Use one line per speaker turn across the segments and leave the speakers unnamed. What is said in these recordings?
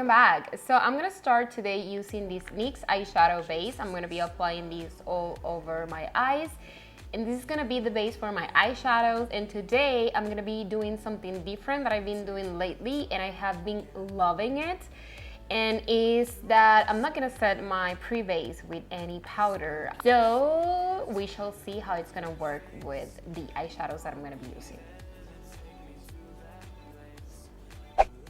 welcome back. So I'm gonna start today using this NYX eyeshadow base. I'm gonna be applying these all over my eyes. And this is gonna be the base for my eyeshadows. And today I'm gonna be doing something different that I've been doing lately and I have been loving it. And is that I'm not gonna set my pre-base with any powder. So we shall see how it's gonna work with the eyeshadows that I'm gonna be using.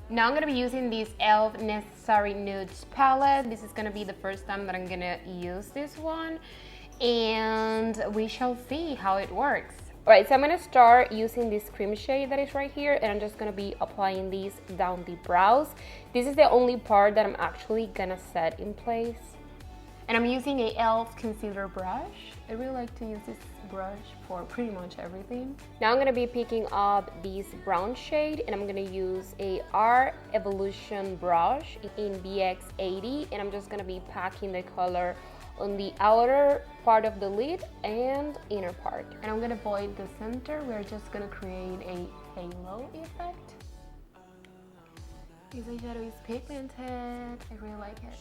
Now I'm gonna be using this Elf Necessary Nudes palette. This is gonna be the first time that I'm gonna use this one, and we shall see how it works. All right, so I'm gonna start using this cream shade that is right here, and I'm just gonna be applying these down the brows. This is the only part that I'm actually gonna set in place. And I'm using a Elf concealer brush. I really like to use this brush for pretty much everything. Now I'm gonna be picking up this brown shade and I'm gonna use a R Evolution brush in BX80, and I'm just gonna be packing the color on the outer part of the lid and inner part. And I'm gonna avoid the center. We're just gonna create a halo effect. This eyeshadow is pigmented. I really like it.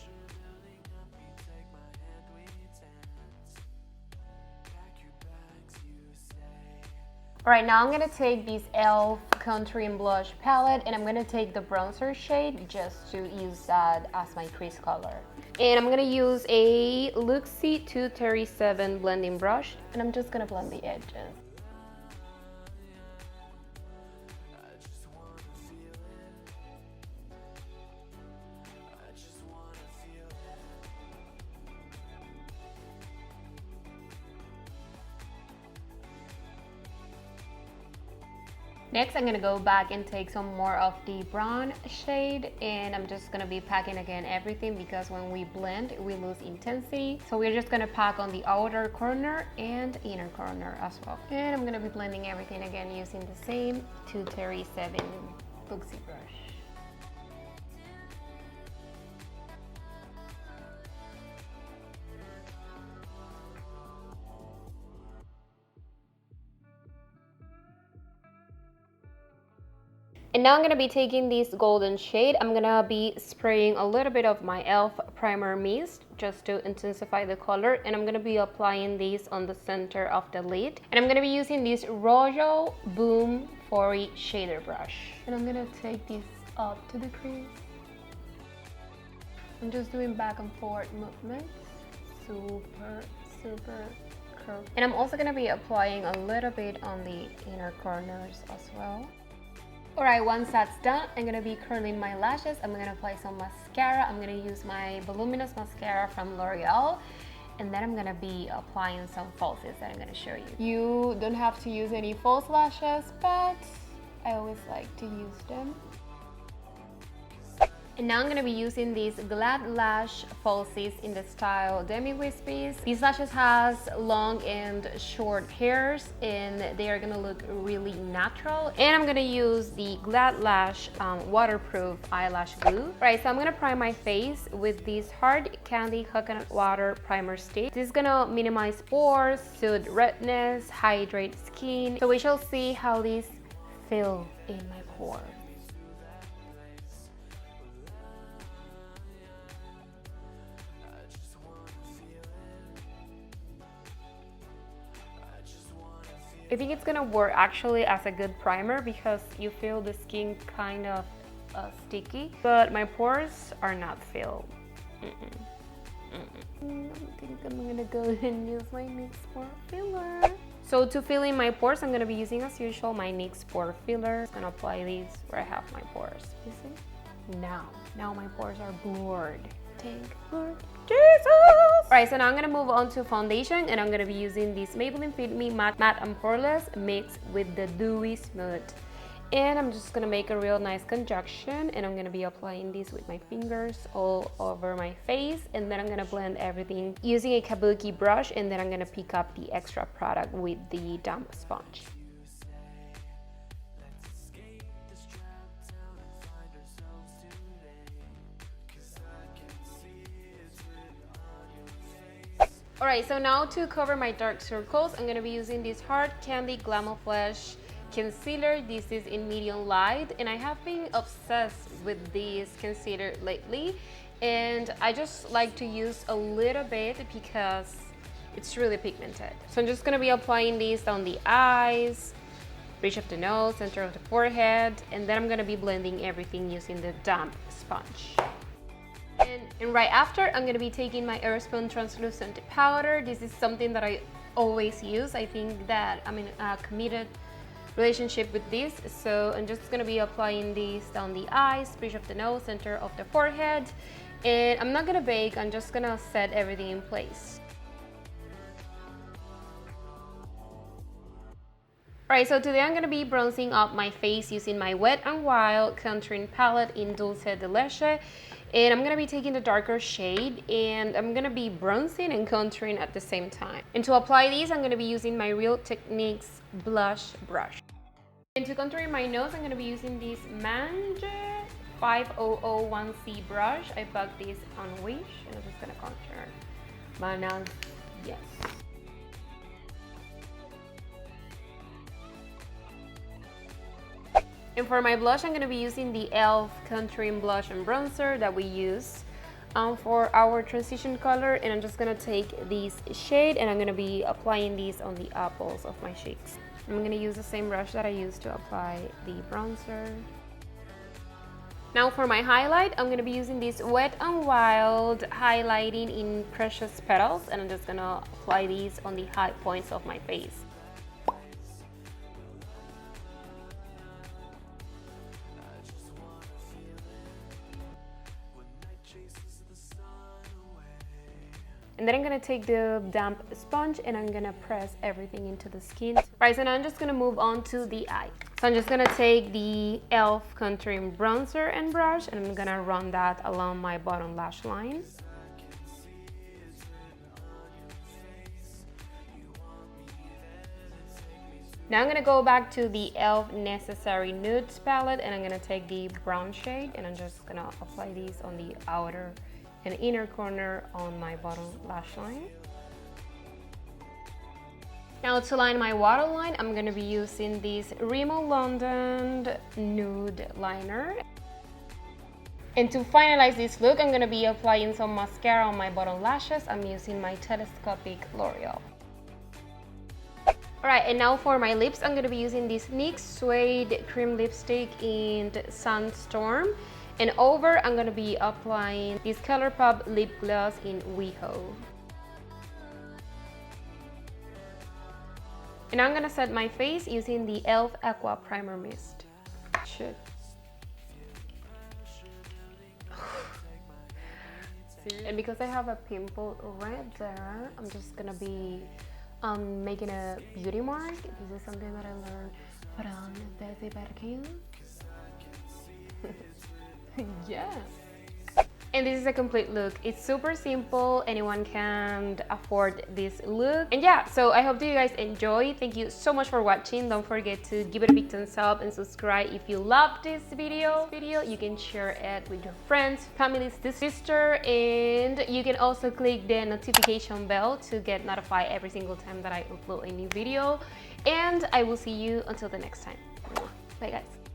Alright, now I'm gonna take this Elf Contour and Blush palette and I'm gonna take the bronzer shade just to use that as my crease color. And I'm gonna use a Luxi 237 blending brush and I'm just gonna blend the edges. Next, I'm gonna go back and take some more of the brown shade and I'm just gonna be packing again everything because when we blend, we lose intensity. So we're just gonna pack on the outer corner and inner corner as well. And I'm gonna be blending everything again using the same 237 Luxi brush. And now I'm gonna be taking this golden shade. I'm gonna be spraying a little bit of my Elf Primer Mist just to intensify the color. And I'm gonna be applying this on the center of the lid. And I'm gonna be using this Royal Boom 40 shader brush. And I'm gonna take this up to the crease. I'm just doing back and forth movements. Super curved. And I'm also gonna be applying a little bit on the inner corners as well. Alright, once that's done, I'm gonna be curling my lashes. I'm gonna apply some mascara. I'm gonna use my Voluminous mascara from Loreal. And then I'm gonna be applying some falsies that I'm gonna show you. You don't have to use any false lashes, but I always like to use them. And now I'm gonna be using these Glad Lash falsies in the style Demi Wispies. These lashes has long and short hairs and they are gonna look really natural. And I'm gonna use the Glad Lash waterproof eyelash glue. Right, so I'm gonna prime my face with this Hard Candy Coconut Water Primer Stick. This is gonna minimize pores, soothe redness, hydrate skin. So we shall see how these fill in my pores. I think it's gonna work actually as a good primer because you feel the skin kind of sticky, but my pores are not filled. I think I'm gonna go ahead and use my NYX pore filler. So to fill in my pores, I'm gonna be using as usual my NYX pore filler. I'm gonna apply these where I have my pores. You see? Now my pores are blurred. Thank Lord Jesus! Alright, so now I'm gonna move on to foundation and I'm gonna be using this Maybelline Fit Me Matte and Poreless mixed with the Dewy Smooth. And I'm just gonna make a real nice conjunction and I'm gonna be applying this with my fingers all over my face, and then I'm gonna blend everything using a kabuki brush, and then I'm gonna pick up the extra product with the damp sponge. Alright, so now to cover my dark circles, I'm going to be using this Hard Candy Glamuflage concealer. This is in medium light, and I have been obsessed with this concealer lately, and I just like to use a little bit because it's really pigmented. So I'm just gonna be applying this down the eyes, bridge of the nose, center of the forehead, and then I'm gonna be blending everything using the damp sponge. And right after, I'm gonna be taking my Airspun translucent powder. This is something that I always use. I think that I'm in a committed relationship with this, so I'm just gonna be applying this down the eyes, bridge of the nose, center of the forehead, and I'm not gonna bake. I'm just gonna set everything in place. Alright, so today I'm gonna be bronzing up my face using my Wet n Wild contouring palette in Dulce de Leche, and I'm gonna be taking the darker shade and I'm gonna be bronzing and contouring at the same time. And to apply these, I'm gonna be using my Real Techniques blush brush. And to contour my nose, I'm gonna be using this Mange 5001C brush. I bought this on Wish, and I'm just gonna contour my nose. Yes. And for my blush, I'm going to be using the Elf Contouring Blush and Bronzer that we use for our transition color. And I'm just going to take this shade and I'm going to be applying these on the apples of my cheeks. I'm going to use the same brush that I used to apply the bronzer. Now for my highlight, I'm going to be using this Wet n Wild highlighting in Precious Petals. And I'm just going to apply these on the high points of my face. And then I'm gonna take the damp sponge and I'm gonna press everything into the skin. Right, so now I'm just gonna move on to the eye. So I'm just gonna take the Elf Contouring Bronzer and brush and I'm gonna run that along my bottom lash line. Now I'm gonna go back to the Elf Necessary Nudes palette and I'm gonna take the brown shade and I'm just gonna apply these on the outer and inner corner on my bottom lash line. Now to line my waterline, I'm gonna be using this Rimmel London Nude Liner. And to finalize this look, I'm gonna be applying some mascara on my bottom lashes. I'm using my Telescopic Loreal. Alright, and now for my lips, I'm gonna be using this NYX Suede Cream Lipstick in Sandstor. And over, I'm gonna be applying this Colourpop lip gloss in Weho. And I'm gonna set my face using the Elf Aqua Primer Mist. Should. And because I have a pimple right there, I'm just gonna be making a beauty mark. This is something that I learned from Bessie Berkins. Yeah. And this is a complete look. It's super simple. Anyone can afford this look. And yeah, so I hope that you guys enjoy. Thank you so much for watching. Don't forget to give it a big thumbs up and subscribe if you love this video. You can share it with your friends, family, sister, and you can also click the notification bell to get notified every single time that I upload a new video. And I will see you until the next time. Bye guys.